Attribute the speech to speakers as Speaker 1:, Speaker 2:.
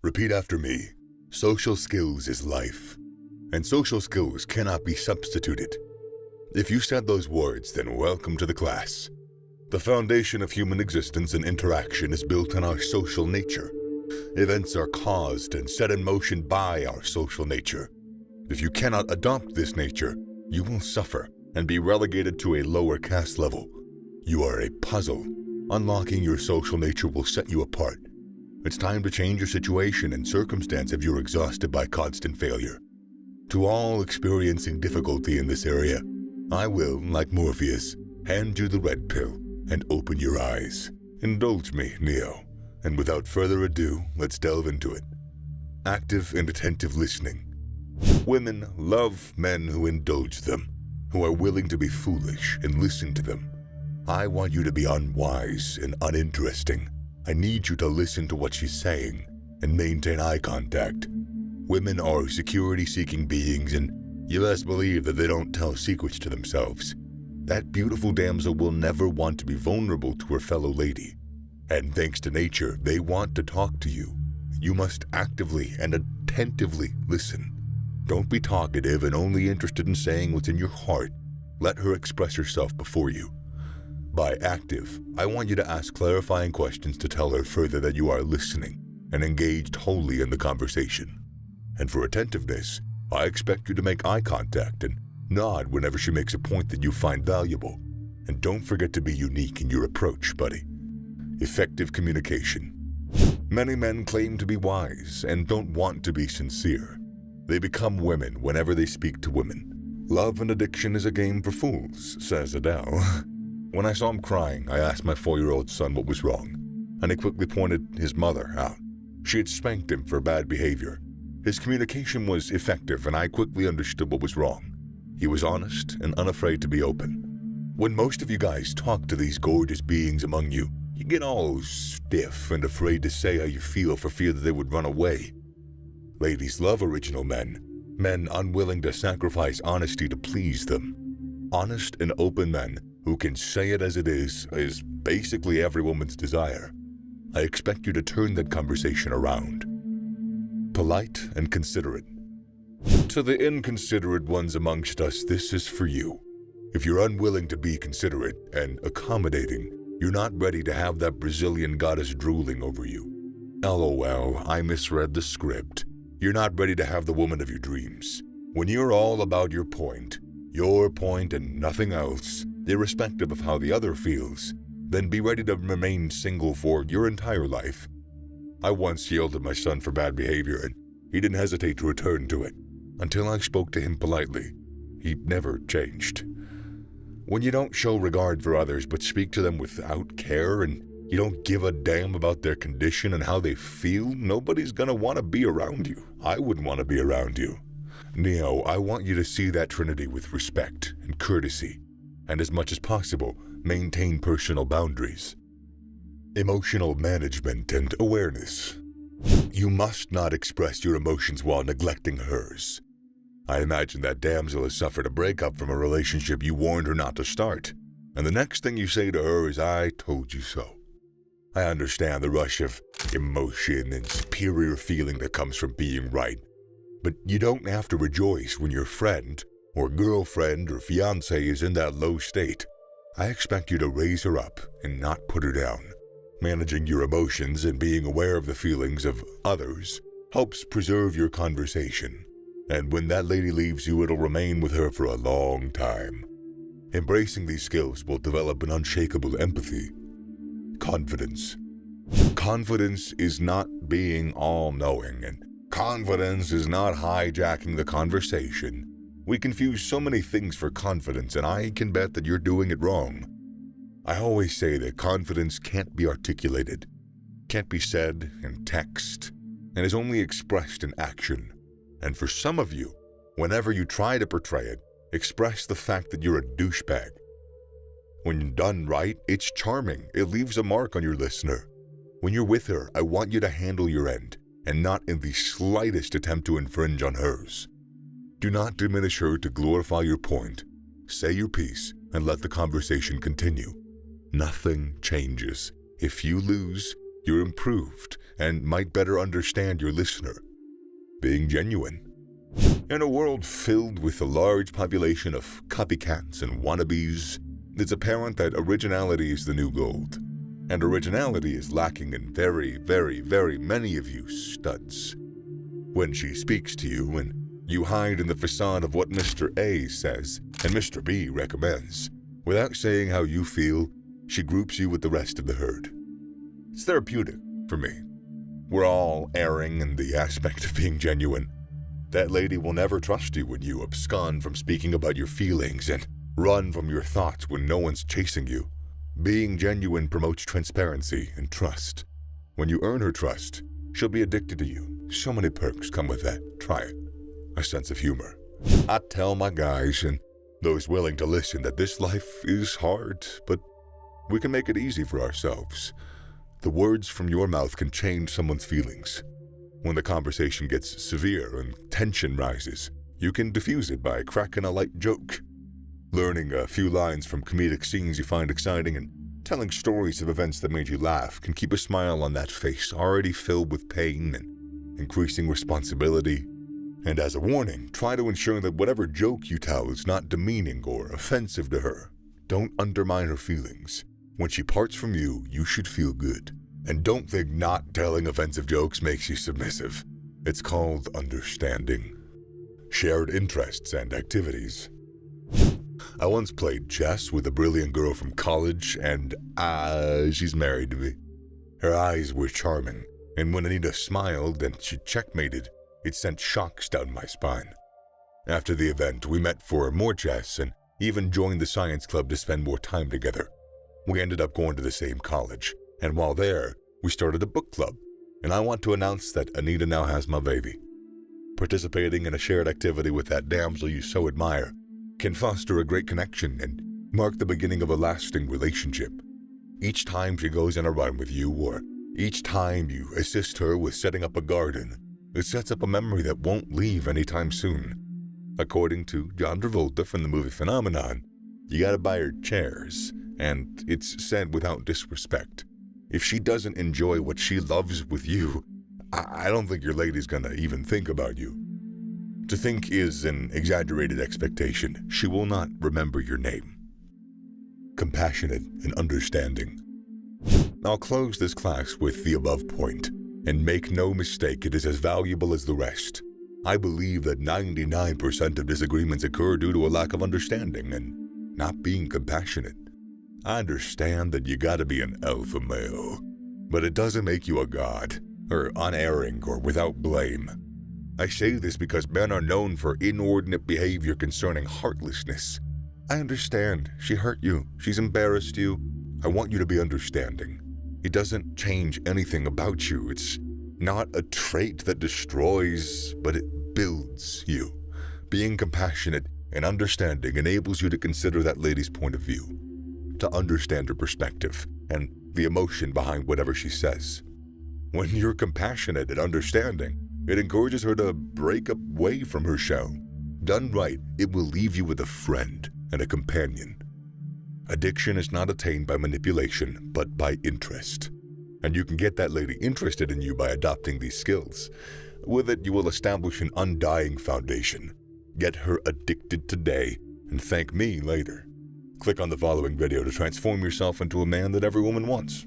Speaker 1: Repeat after me. Social skills is life, and social skills cannot be substituted. If you said those words, then welcome to the class. The foundation of human existence and interaction is built on our social nature. Events are caused and set in motion by our social nature. If you cannot adopt this nature, you will suffer and be relegated to a lower caste level. You are a puzzle. Unlocking your social nature will set you apart. It's time to change your situation and circumstance if you're exhausted by constant failure. To all experiencing difficulty in this area, I will, like Morpheus, hand you the red pill and open your eyes. Indulge me, Neo. And without further ado, let's delve into it. Active and attentive listening. Women love men who indulge them, who are willing to be foolish and listen to them. I want you to be unwise and uninteresting. I need you to listen to what she's saying and maintain eye contact. Women are security-seeking beings, and you best believe that they don't tell secrets to themselves. That beautiful damsel will never want to be vulnerable to her fellow lady. And thanks to nature, they want to talk to you. You must actively and attentively listen. Don't be talkative and only interested in saying what's in your heart. Let her express herself before you. By active, I want you to ask clarifying questions to tell her further that you are listening and engaged wholly in the conversation. And for attentiveness, I expect you to make eye contact and nod whenever she makes a point that you find valuable. And don't forget to be unique in your approach, buddy. Effective communication. Many men claim to be wise and don't want to be sincere. They become women whenever they speak to women. Love and addiction is a game for fools, says Adele. When I saw him crying, I asked my 4-year-old son what was wrong, and he quickly pointed his mother out. She had spanked him for bad behavior. His communication was effective, and I quickly understood what was wrong. He was honest and unafraid to be open. When most of you guys talk to these gorgeous beings among you, you get all stiff and afraid to say how you feel for fear that they would run away. Ladies love original men unwilling to sacrifice honesty to please them. Honest and open men who can say it as it is basically every woman's desire. I expect you to turn that conversation around. Polite and considerate. To the inconsiderate ones amongst us, this is for you. If you're unwilling to be considerate and accommodating, you're not ready to have that Brazilian goddess drooling over you. LOL, I misread the script. You're not ready to have the woman of your dreams. When you're all about your point and nothing else, irrespective of how the other feels, then be ready to remain single for your entire life. I once yelled at my son for bad behavior, and he didn't hesitate to return to it. Until I spoke to him politely, he never changed. When you don't show regard for others but speak to them without care, and you don't give a damn about their condition and how they feel, nobody's gonna want to be around you. I wouldn't want to be around you. Neo, I want you to see that trinity with respect and courtesy, and as much as possible, maintain personal boundaries. Emotional management and awareness. You must not express your emotions while neglecting hers. I imagine that damsel has suffered a breakup from a relationship you warned her not to start, and the next thing you say to her is, "I told you so." I understand the rush of emotion and superior feeling that comes from being right, but you don't have to rejoice when your friend or girlfriend or fiancé is in that low state. I expect you to raise her up and not put her down. Managing your emotions and being aware of the feelings of others helps preserve your conversation. And when that lady leaves you, it'll remain with her for a long time. Embracing these skills will develop an unshakable empathy. Confidence. Confidence is not being all-knowing, and confidence is not hijacking the conversation. We confuse so many things for confidence, and I can bet that you're doing it wrong. I always say that confidence can't be articulated, can't be said in text, and is only expressed in action. And for some of you, whenever you try to portray it, express the fact that you're a douchebag. When done right, it's charming. It leaves a mark on your listener. When you're with her, I want you to handle your end, and not in the slightest attempt to infringe on hers. Do not diminish her to glorify your point. Say your piece and let the conversation continue. Nothing changes. If you lose, you're improved and might better understand your listener. Being genuine. In a world filled with a large population of copycats and wannabes, it's apparent that originality is the new gold. And originality is lacking in very, very, very many of you studs. When she speaks to you and you hide in the facade of what Mr. A says and Mr. B recommends, without saying how you feel, she groups you with the rest of the herd. It's therapeutic for me. We're all erring in the aspect of being genuine. That lady will never trust you when you abscond from speaking about your feelings and run from your thoughts when no one's chasing you. Being genuine promotes transparency and trust. When you earn her trust, she'll be addicted to you. So many perks come with that. Try it. A sense of humor. I tell my guys and those willing to listen that this life is hard, but we can make it easy for ourselves. The words from your mouth can change someone's feelings. When the conversation gets severe and tension rises, you can diffuse it by cracking a light joke. Learning a few lines from comedic scenes you find exciting and telling stories of events that made you laugh can keep a smile on that face already filled with pain and increasing responsibility. And as a warning, try to ensure that whatever joke you tell is not demeaning or offensive to her. Don't undermine her feelings. When she parts from you, you should feel good. And don't think not telling offensive jokes makes you submissive. It's called understanding. Shared interests and activities. I once played chess with a brilliant girl from college, and she's married to me. Her eyes were charming, and when Anita smiled and she checkmated, it sent shocks down my spine. After the event, we met for more chess and even joined the science club to spend more time together. We ended up going to the same college, and while there, we started a book club, and I want to announce that Anita now has my baby. Participating in a shared activity with that damsel you so admire can foster a great connection and mark the beginning of a lasting relationship. Each time she goes on a run with you, or each time you assist her with setting up a garden, it sets up a memory that won't leave anytime soon. According to John Travolta from the movie Phenomenon, you gotta buy her chairs, and it's said without disrespect. If she doesn't enjoy what she loves with you, I don't think your lady's gonna even think about you. To think is an exaggerated expectation. She will not remember your name. Compassionate and understanding. I'll close this class with the above point, and make no mistake, it is as valuable as the rest. I believe that 99% of disagreements occur due to a lack of understanding and not being compassionate. I understand that you gotta be an alpha male, but it doesn't make you a god, or unerring, or without blame. I say this because men are known for inordinate behavior concerning heartlessness. I understand. She hurt you. She's embarrassed you. I want you to be understanding. It doesn't change anything about you. It's not a trait that destroys, but it builds you. Being compassionate and understanding enables you to consider that lady's point of view, to understand her perspective and the emotion behind whatever she says. When you're compassionate and understanding, it encourages her to break away from her shell. Done right, it will leave you with a friend and a companion. Addiction is not attained by manipulation, but by interest. And you can get that lady interested in you by adopting these skills. With it, you will establish an undying foundation. Get her addicted today and thank me later. Click on the following video to transform yourself into a man that every woman wants.